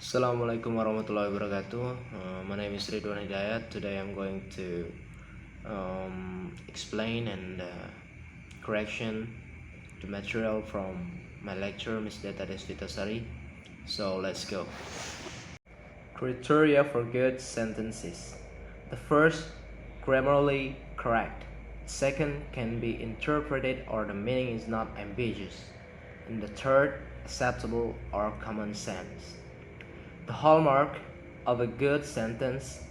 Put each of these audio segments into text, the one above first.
Assalamualaikum warahmatullahi wabarakatuh. My name is Ridwan Hidayat. Today I'm going to explain and correction the material from my lecture, Ms. Data Desvitasari. So let's go. Criteria for good sentences. The first, grammatically correct. Second, can be interpreted or the meaning is not ambiguous. And the third, acceptable or common sense. The hallmark of a good sentence,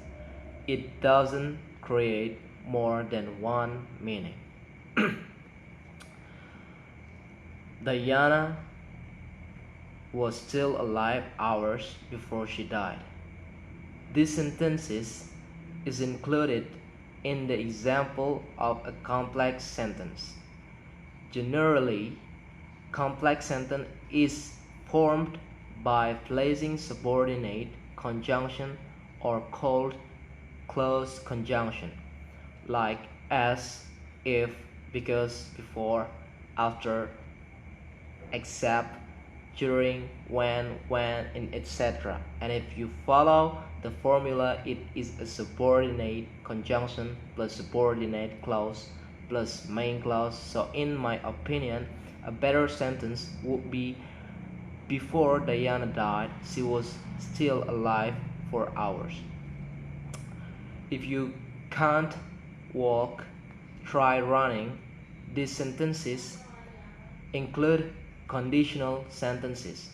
it doesn't create more than one meaning. Diana was still alive hours before she died. This sentence is included in the example of a complex sentence. Generally, complex sentence is formed by placing subordinate conjunction or called close conjunction, like as, if, because, before, after, except, during, when, and etc. And if you follow the formula, it is a subordinate conjunction plus subordinate clause plus main clause. So in my opinion, a better sentence would be, before Diana died, she was still alive for hours. If you can't walk, try running. These sentences include conditional sentences.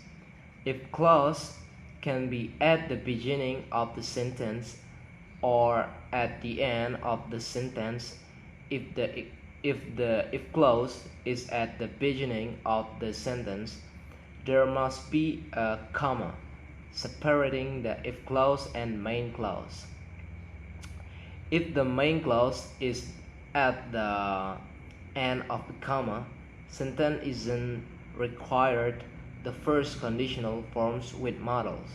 If clause can be at the beginning of the sentence or at the end of the sentence, if clause is at the beginning of the sentence, there must be a comma separating the if clause and main clause. If the main clause is at the end of the comma, sentence isn't required. The first conditional forms with models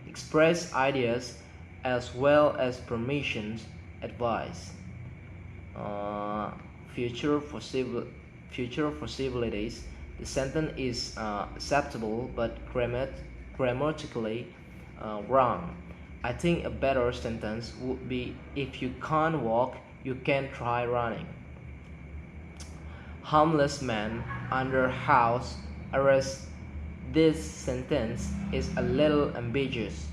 express ideas as well as permissions, advice, future possibilities. The sentence is acceptable but grammatically wrong. I think a better sentence would be, if you can't walk, you can try running. Homeless man under house arrest. This sentence is a little ambiguous.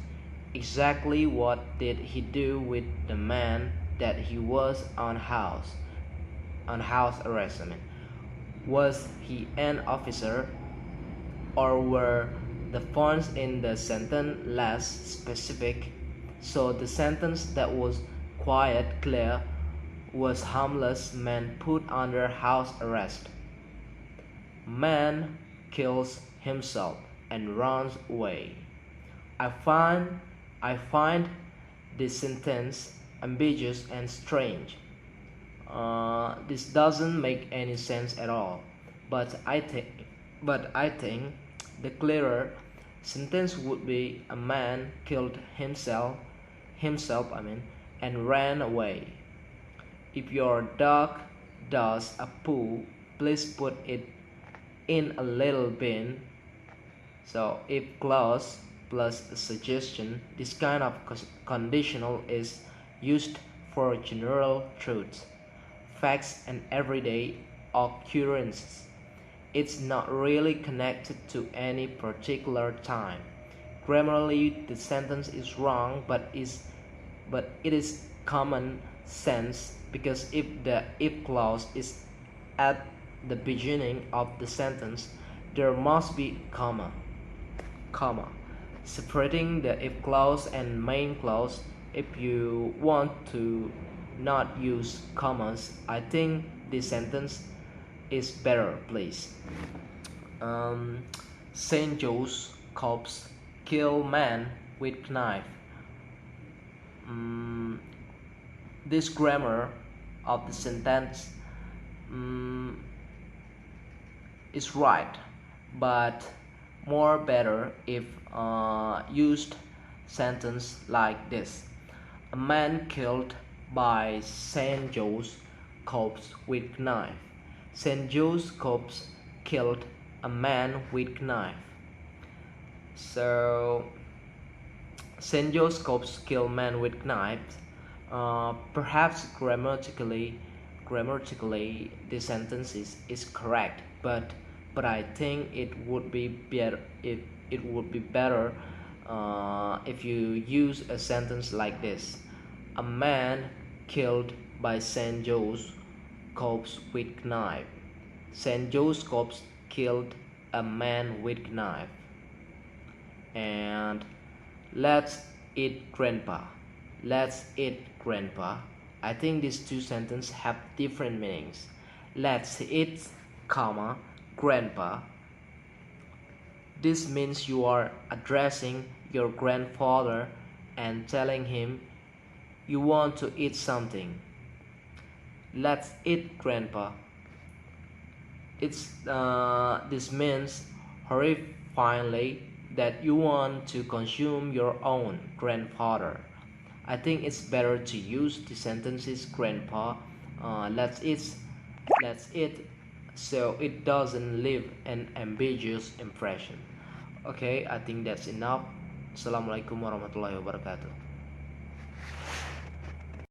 Exactly what did he do with the man that he was on house arrest? Was he an officer, or were the funds in the sentence less specific? So the sentence that was quite clear was homeless man put under house arrest. Man kills himself and runs away. I find this sentence ambiguous and strange. This doesn't make any sense at all. But I think the clearer sentence would be, a man killed himself, and ran away. If your dog does a poo, please put it in a little bin. So if clause plus a suggestion, this kind of conditional is used for general truths, facts, and everyday occurrences. It's not really connected to any particular time. Grammatically, the sentence is wrong, but it is common sense, because if the if clause is at the beginning of the sentence, there must be comma separating the if clause and main clause. If you want to not use commas, I think this sentence is better, please. Saint Joe's corpse kill man with knife. This grammar of the sentence is right, but more better if used sentence like this: a man killed by Saint Joe's corpse with knife. Saint Joe's corpse killed a man with knife. So Senjoscopes kill men with knives. Perhaps grammatically, the sentence is correct, but I think it would be better if it would be better if you use a sentence like this: a man killed by Saint Joe's corpse with knife. Saint Joe's corpse killed a man with knife. And let's eat grandpa. Let's eat grandpa. I think these two sentences have different meanings. Let's eat, comma, grandpa. This means you are addressing your grandfather and telling him you want to eat something. Let's eat grandpa. This means horrifyingly that you want to consume your own grandfather. I think it's better to use the sentences grandpa, let's eat, so it doesn't leave an ambiguous impression. Okay, I think that's enough. Assalamualaikum warahmatullahi wabarakatuh.